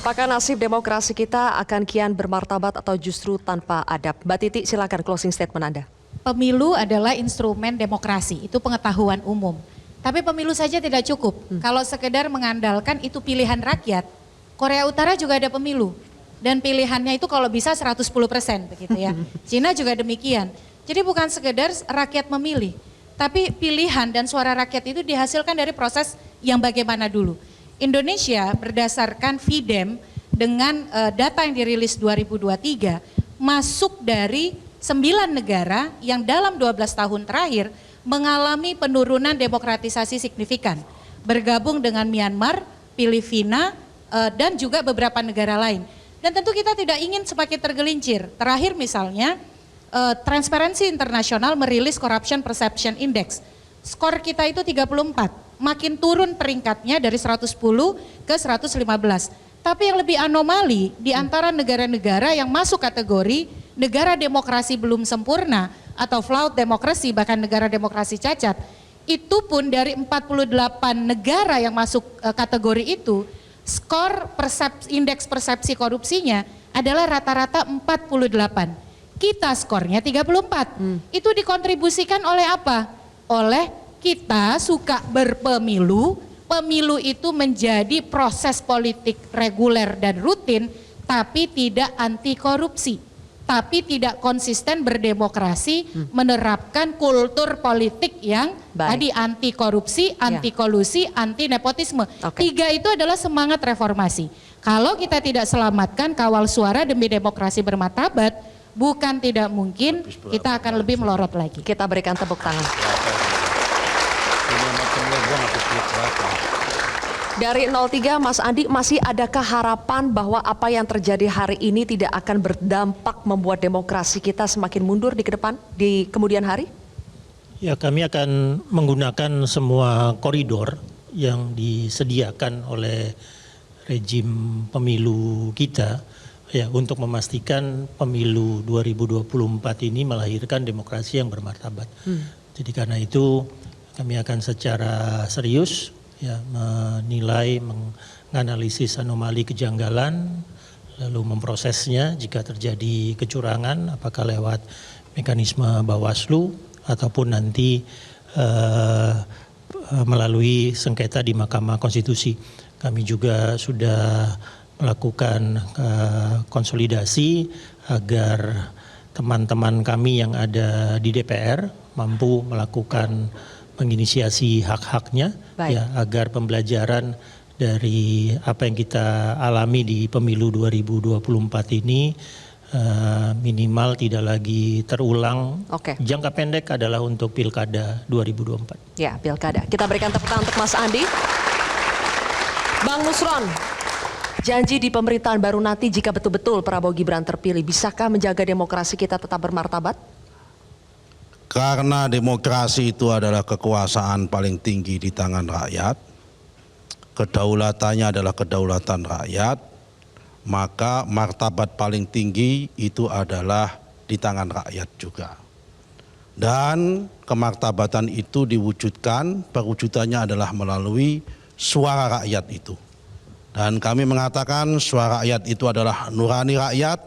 Apakah nasib demokrasi kita akan kian bermartabat atau justru tanpa adab? Mbak Titi, silakan closing statement Anda. Pemilu adalah instrumen demokrasi, itu pengetahuan umum. Tapi pemilu saja tidak cukup. Kalau sekedar mengandalkan itu pilihan rakyat, Korea Utara juga ada pemilu. Dan pilihannya itu kalau bisa 110% begitu ya. Cina juga demikian. Jadi bukan sekedar rakyat memilih, tapi pilihan dan suara rakyat itu dihasilkan dari proses yang bagaimana dulu. Indonesia berdasarkan VDEM dengan data yang dirilis 2023 masuk dari 9 negara yang dalam 12 tahun terakhir mengalami penurunan demokratisasi signifikan. Bergabung dengan Myanmar, Filipina, dan juga beberapa negara lain. Dan tentu kita tidak ingin semakin tergelincir. Terakhir misalnya Transparency International merilis Corruption Perception Index. Skor kita itu 34. Makin turun peringkatnya dari 110 ke 115. Tapi yang lebih anomali di antara negara-negara yang masuk kategori negara demokrasi belum sempurna atau flawed demokrasi, bahkan negara demokrasi cacat, itu pun dari 48 negara yang masuk kategori itu, skor indeks persepsi korupsinya adalah rata-rata 48. Kita skornya 34. Itu dikontribusikan oleh apa? Oleh kita suka berpemilu, pemilu itu menjadi proses politik reguler dan rutin, tapi tidak anti korupsi, tapi tidak konsisten berdemokrasi, menerapkan kultur politik yang tadi anti korupsi, anti kolusi, anti nepotisme. Tiga itu adalah semangat reformasi. Kalau kita tidak selamatkan kawal suara demi demokrasi bermartabat, bukan tidak mungkin kita akan lebih melorot lagi. Kita berikan tepuk tangan. Dari 03 Mas Andi, masih adakah harapan bahwa apa yang terjadi hari ini tidak akan berdampak membuat demokrasi kita semakin mundur di kemudian hari? Ya, kami akan menggunakan semua koridor yang disediakan oleh rejim pemilu kita ya untuk memastikan pemilu 2024 ini melahirkan demokrasi yang bermartabat. Jadi karena itu kami akan secara serius ya menilai, menganalisis anomali kejanggalan, lalu memprosesnya jika terjadi kecurangan, apakah lewat mekanisme Bawaslu ataupun nanti melalui sengketa di Mahkamah Konstitusi. Kami juga sudah melakukan konsolidasi agar teman-teman kami yang ada di DPR mampu melakukan menginisiasi hak-haknya ya agar pembelajaran dari apa yang kita alami di pemilu 2024 ini minimal tidak lagi terulang. Jangka pendek adalah untuk pilkada 2024. Ya, pilkada. Kita berikan tepuk tangan untuk Mas Andi. Bang Nusron, janji di pemerintahan baru nanti jika betul-betul Prabowo Gibran terpilih, bisakah menjaga demokrasi kita tetap bermartabat? Karena demokrasi itu adalah kekuasaan paling tinggi di tangan rakyat, kedaulatannya adalah kedaulatan rakyat, maka martabat paling tinggi itu adalah di tangan rakyat juga. Dan kemartabatan itu diwujudkan, perwujudannya adalah melalui suara rakyat itu. Dan kami mengatakan suara rakyat itu adalah nurani rakyat,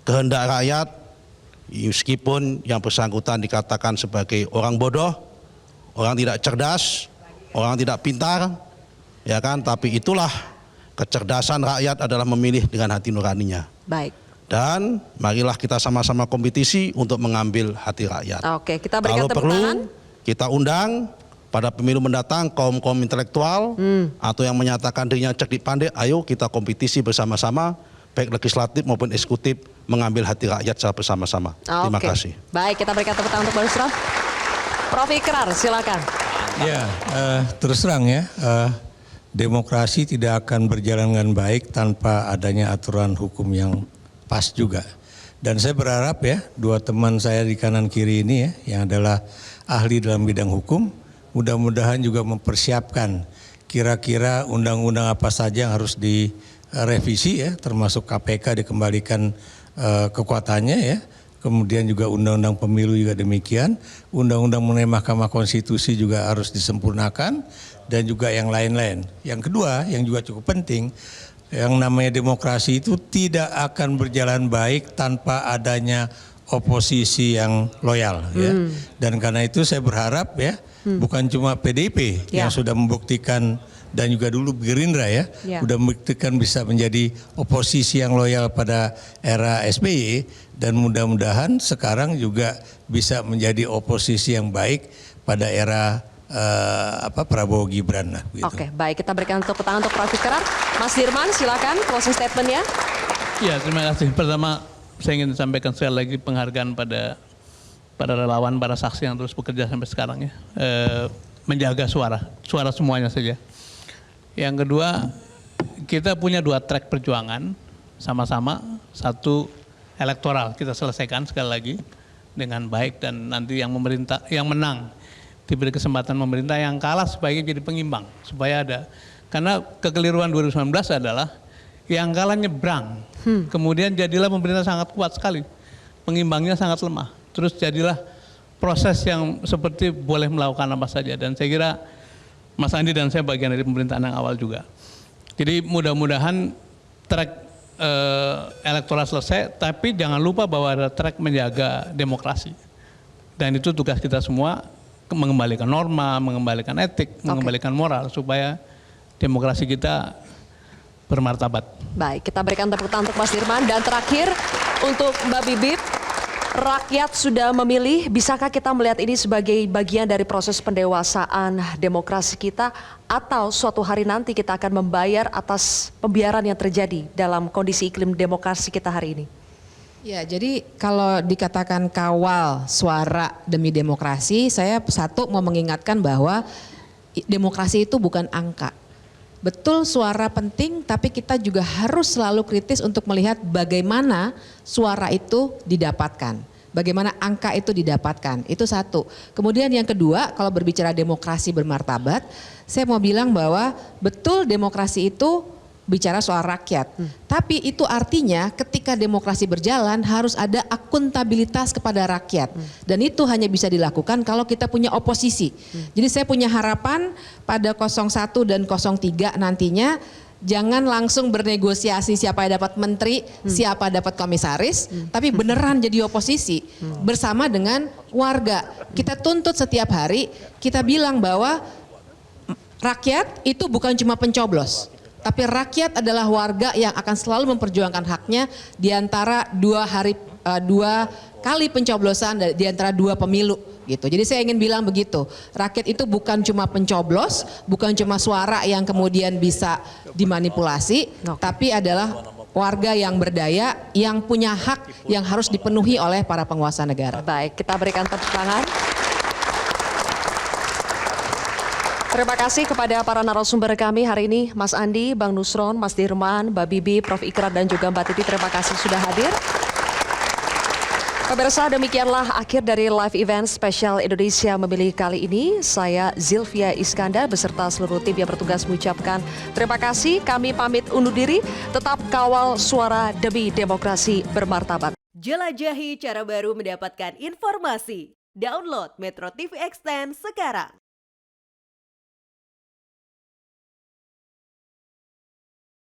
kehendak rakyat. Meskipun yang bersangkutan dikatakan sebagai orang bodoh, orang tidak cerdas, orang tidak pintar, ya kan? Tapi itulah kecerdasan rakyat adalah memilih dengan hati nuraninya. Baik. Dan marilah kita sama-sama kompetisi untuk mengambil hati rakyat. Oke, kita berikan kalau tepuk perlu, tangan. kita undang pada pemilu mendatang kaum-kaum intelektual atau yang menyatakan dirinya cerdik pandai, ayo kita kompetisi bersama-sama, baik legislatif maupun eksekutif, mengambil hati rakyat secara bersama-sama. Terima kasih. Baik, kita berikan tepuk tangan untuk Bang Nusron. Prof. Ikrar, silakan. Ya, terus terang ya, demokrasi tidak akan berjalan dengan baik tanpa adanya aturan hukum yang pas juga. Dan saya berharap ya, dua teman saya di kanan kiri ini ya, yang adalah ahli dalam bidang hukum, mudah-mudahan juga mempersiapkan kira-kira undang-undang apa saja yang harus direvisi ya, termasuk KPK dikembalikan kekuatannya ya, kemudian juga undang-undang pemilu juga demikian, undang-undang mengenai Mahkamah Konstitusi juga harus disempurnakan, dan juga yang lain-lain. Yang kedua yang juga cukup penting, Yang namanya demokrasi itu tidak akan berjalan baik tanpa adanya oposisi yang loyal ya. Dan karena itu saya berharap ya, bukan cuma PDIP yang sudah membuktikan dan juga dulu Gerindra ya, sudah membuktikan bisa menjadi oposisi yang loyal pada era SBY, dan mudah-mudahan sekarang juga bisa menjadi oposisi yang baik pada era Prabowo Gibran lah. Gitu. Oke, baik, kita berikan tepuk tangan untuk Prof. Ikrar. Mas Dirman, silakan closing statement-nya. Ya, terima kasih. Pertama, saya ingin sampaikan sekali lagi penghargaan pada relawan, para saksi yang terus bekerja sampai sekarang ya, menjaga suara semuanya saja. Yang kedua, kita punya 2 track perjuangan sama-sama. Satu, elektoral kita selesaikan sekali lagi dengan baik, dan nanti yang menang diberi kesempatan memerintah, yang kalah sebaiknya jadi pengimbang supaya ada. Karena kekeliruan 2019 adalah yang kalah nyebrang, kemudian jadilah pemerintah sangat kuat sekali, pengimbangnya sangat lemah. Terus jadilah proses yang seperti boleh melakukan apa saja, dan saya kira Mas Andi dan saya bagian dari pemerintahan yang awal juga. Jadi mudah-mudahan track elektoral selesai, tapi jangan lupa bahwa ada track menjaga demokrasi. Dan itu tugas kita semua, mengembalikan norma, mengembalikan etik, mengembalikan moral, supaya demokrasi kita bermartabat. Baik, kita berikan tepuk tangan untuk Mas Dirman. Dan terakhir untuk Mbak Bibip, rakyat sudah memilih, bisakah kita melihat ini sebagai bagian dari proses pendewasaan demokrasi kita, atau suatu hari nanti kita akan membayar atas pembiaran yang terjadi dalam kondisi iklim demokrasi kita hari ini? Ya, jadi kalau dikatakan kawal suara demi demokrasi, saya satu mau mengingatkan bahwa demokrasi itu bukan angka. Betul suara penting, tapi kita juga harus selalu kritis untuk melihat bagaimana suara itu didapatkan. Bagaimana angka itu didapatkan, itu satu. Kemudian yang kedua, kalau berbicara demokrasi bermartabat, saya mau bilang bahwa betul demokrasi itu bicara soal rakyat. Tapi itu artinya ketika demokrasi berjalan harus ada akuntabilitas kepada rakyat. Dan itu hanya bisa dilakukan kalau kita punya oposisi. Jadi saya punya harapan pada 01 dan 03 nantinya jangan langsung bernegosiasi siapa yang dapat menteri, siapa dapat komisaris, tapi beneran jadi oposisi bersama dengan warga. Kita tuntut setiap hari, kita bilang bahwa rakyat itu bukan cuma pencoblos. Tapi rakyat adalah warga yang akan selalu memperjuangkan haknya di antara 2 kali pencoblosan, di antara 2 pemilu gitu. Jadi saya ingin bilang begitu, rakyat itu bukan cuma pencoblos, bukan cuma suara yang kemudian bisa dimanipulasi, tapi adalah warga yang berdaya, yang punya hak yang harus dipenuhi oleh para penguasa negara. Baik, kita berikan tepuk tangan. Terima kasih kepada para narasumber kami hari ini, Mas Andi, Bang Nusron, Mas Dirman, Mbak Bibi, Prof. Ikrar, dan juga Mbak Titi. Terima kasih sudah hadir. Pemirsa, demikianlah akhir dari live event spesial Indonesia Memilih kali ini. Saya Zilvia Iskandar beserta seluruh tim yang bertugas mengucapkan terima kasih. Kami pamit undur diri, tetap kawal suara demi demokrasi bermartabat. Jelajahi cara baru mendapatkan informasi. Download Metro TV Extend sekarang.